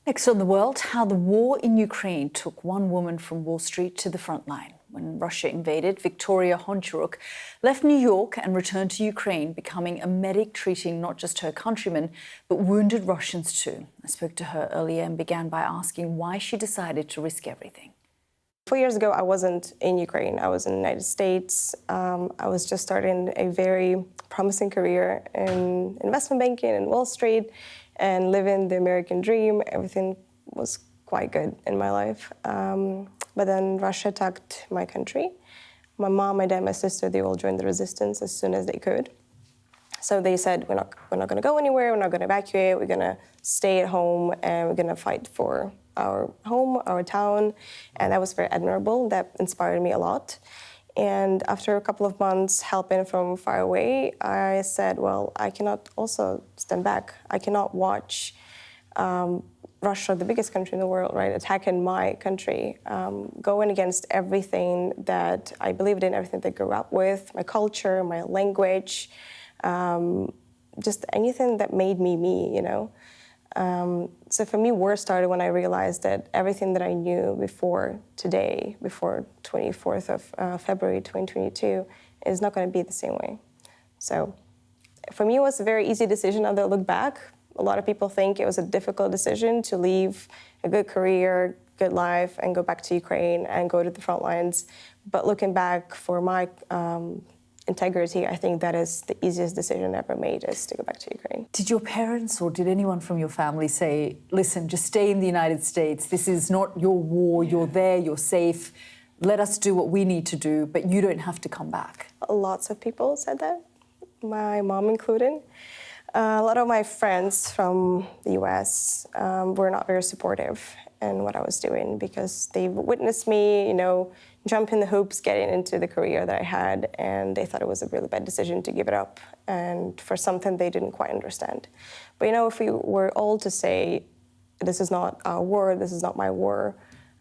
Next on The World, how the war in Ukraine took one woman from Wall Street to the front line. When Russia invaded, Viktoriia Honcharuk left New York and returned to Ukraine, becoming a medic treating not just her countrymen, but wounded Russians too. I spoke to her earlier and began by asking why she decided to risk everything. 4 years ago, I wasn't in Ukraine. I was in the United States. I was just starting a very promising career in investment banking and Wall Street and living the American dream. Everything was quite good in my life. But then Russia attacked my country. My mom, my dad, my sister, they all joined the resistance as soon as they could. So they said, we're not going to go anywhere, we're not going to evacuate, we're going to stay at home and we're going to fight for our home, our town. And that was very admirable. That inspired me a lot. And after a couple of months helping from far away, I said, well, I cannot also stand back. I cannot watch Russia, the biggest country in the world, right, attacking my country, going against everything that I believed in, everything that I grew up with, my culture, my language, just anything that made me me, you know. So for me, war started when I realized that everything that I knew before today, before 24th of February 2022, is not going to be the same way. So for me, it was a very easy decision now that I look back. A lot of people think it was a difficult decision to leave a good career, good life, and go back to Ukraine and go to the front lines. But looking back, for my integrity, I think that is the easiest decision I ever made, is to go back to Ukraine. Did your parents or did anyone from your family say, listen, just stay in the United States, this is not your war, you're there, you're safe, let us do what we need to do, but you don't have to come back? Lots of people said that, my mom included. A lot of my friends from the US were not very supportive in what I was doing, because they witnessed me, you know, jump in the hoops, getting into the career that I had, and they thought it was a really bad decision to give it up, and for something they didn't quite understand. But you know, if we were all to say, this is not our war, this is not my war,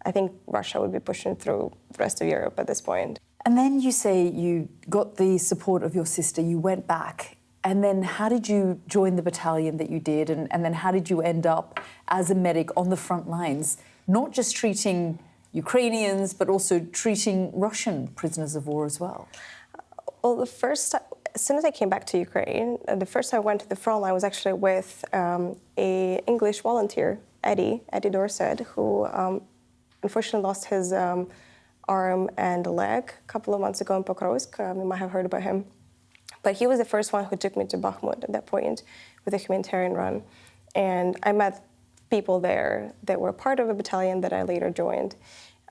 I think Russia would be pushing through the rest of Europe at this point. And then you say you got the support of your sister, you went back, and then how did you join the battalion that you did, and then how did you end up as a medic on the front lines, not just treating Ukrainians, but also treating Russian prisoners of war as well? Well, as soon as I came back to Ukraine, the first time I went to the front line was actually with a English volunteer, Eddie Dorset, who unfortunately lost his arm and leg a couple of months ago in Pokrovsk. You might have heard about him. But he was the first one who took me to Bakhmut at that point with a humanitarian run. And I met people there that were part of a battalion that I later joined.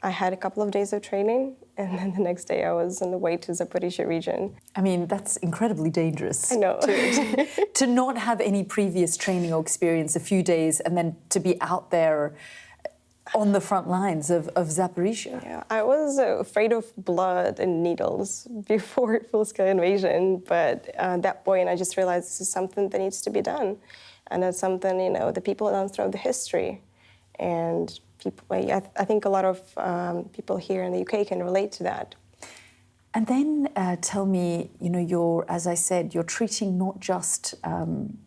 I had a couple of days of training, and then the next day I was on the way to Zaporizhzhia region. I mean, that's incredibly dangerous. I know. To not have any previous training or experience, a few days, and then to be out there on the front lines of Zaporizhzhia. Yeah, I was afraid of blood and needles before full-scale invasion, but at that point I just realized this is something that needs to be done. And it's something, you know, the people have done throughout the history. And people, I think a lot of people here in the UK can relate to that. And then tell me, you know, as I said, you're treating not just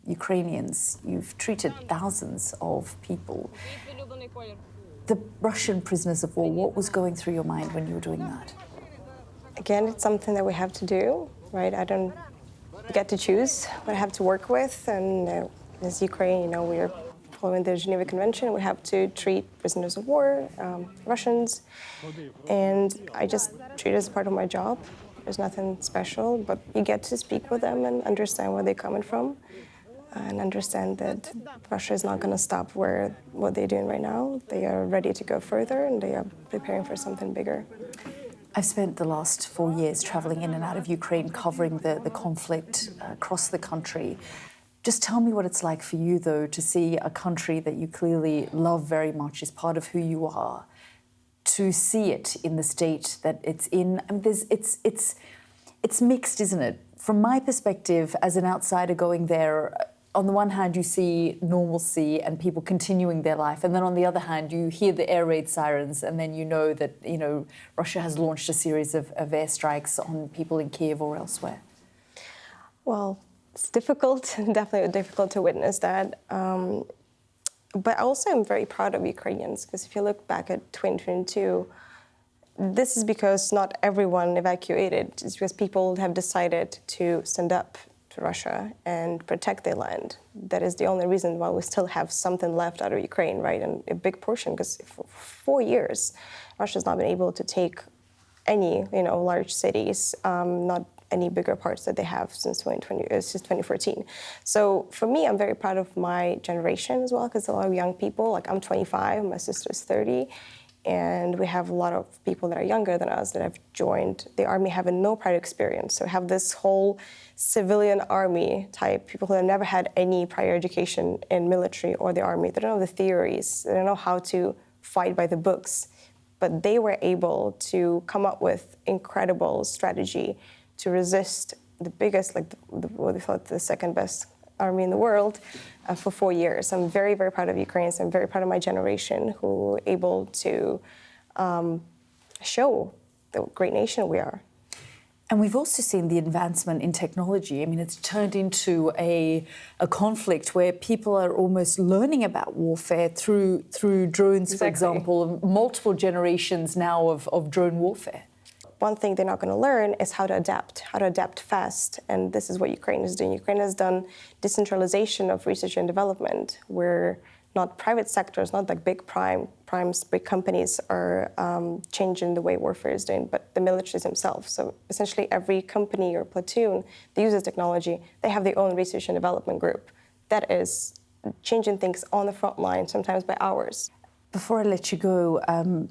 Ukrainians, you've treated thousands of people. The Russian prisoners of war, what was going through your mind when you were doing that? Again, it's something that we have to do, right? I don't get to choose what I have to work with. And as Ukraine, you know, we are following the Geneva Convention. We have to treat prisoners of war, Russians. And I just treat it as part of my job. There's nothing special, but you get to speak with them and understand where they're coming from, and understand that Russia is not going to stop what they're doing right now. They are ready to go further, and they are preparing for something bigger. I've spent the last 4 years traveling in and out of Ukraine, covering the conflict across the country. Just tell me what it's like for you, though, to see a country that you clearly love very much, is part of who you are, to see it in the state that it's in. I mean, it's mixed, isn't it? From my perspective, as an outsider going there, on the one hand, you see normalcy and people continuing their life, and then on the other hand, you hear the air raid sirens, and then you know that, you know, Russia has launched a series of airstrikes on people in Kiev or elsewhere. Well, it's difficult, definitely difficult to witness that. But also I'm very proud of Ukrainians, because if you look back at 2022, this is because not everyone evacuated. It's because people have decided to stand up to Russia and protect their land. That is the only reason why we still have something left out of Ukraine, right? And a big portion, because for 4 years, Russia's not been able to take any, large cities, not any bigger parts that they have since 2014. So for me, I'm very proud of my generation as well, because a lot of young people, like I'm 25, my sister's 30, and we have a lot of people that are younger than us that have joined the army having no prior experience. So we have this whole civilian army type, people who have never had any prior education in military or the army. They don't know the theories, they don't know how to fight by the books, but they were able to come up with incredible strategy to resist the biggest, what they thought the second best army in the world for 4 years. I'm very, very proud of Ukrainians. I'm very proud of my generation who were able to show the great nation we are. And we've also seen the advancement in technology. I mean, it's turned into a conflict where people are almost learning about warfare through drones, Exactly. For example, multiple generations now of drone warfare. One thing they're not going to learn is how to adapt fast. And this is what Ukraine is doing. Ukraine has done decentralization of research and development, where not private sectors, not like big primes, big companies are changing the way warfare is doing, but the militaries themselves. So essentially every company or platoon that uses technology, they have their own research and development group that is changing things on the front line, sometimes by hours. Before I let you go,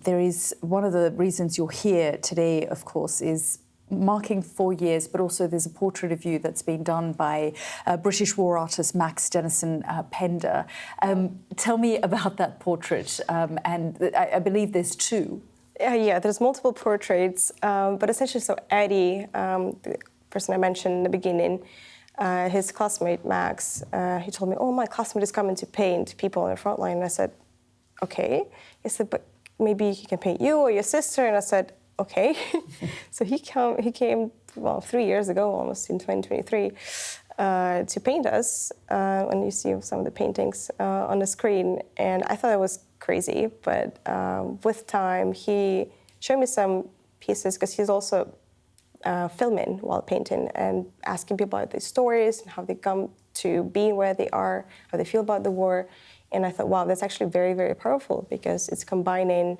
there is one of the reasons you're here today, of course, is marking 4 years, but also there's a portrait of you that's been done by British war artist Max Dennison Pender. Tell me about that portrait, and I believe there's 2. Yeah, there's multiple portraits, but essentially, so Eddie, the person I mentioned in the beginning, his classmate Max, he told me, "Oh, my classmate is coming to paint people on the front line." And I said, "Okay." He said, "But maybe he can paint you or your sister." And I said, "Okay." So he came, 3 years ago, almost in 2023, to paint us. And you see some of the paintings on the screen. And I thought it was crazy, but with time, he showed me some pieces, because he's also filming while painting and asking people about their stories and how they come to be where they are, how they feel about the war. And I thought, wow, that's actually very, very powerful, because it's combining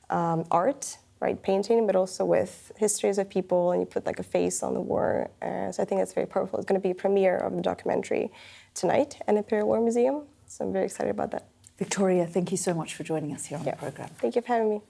art, right, painting, but also with histories of people, and you put like a face on the war. So I think that's very powerful. It's going to be a premiere of the documentary tonight at Imperial War Museum. So I'm very excited about that. Viktoriia, thank you so much for joining us here on the programme. Thank you for having me.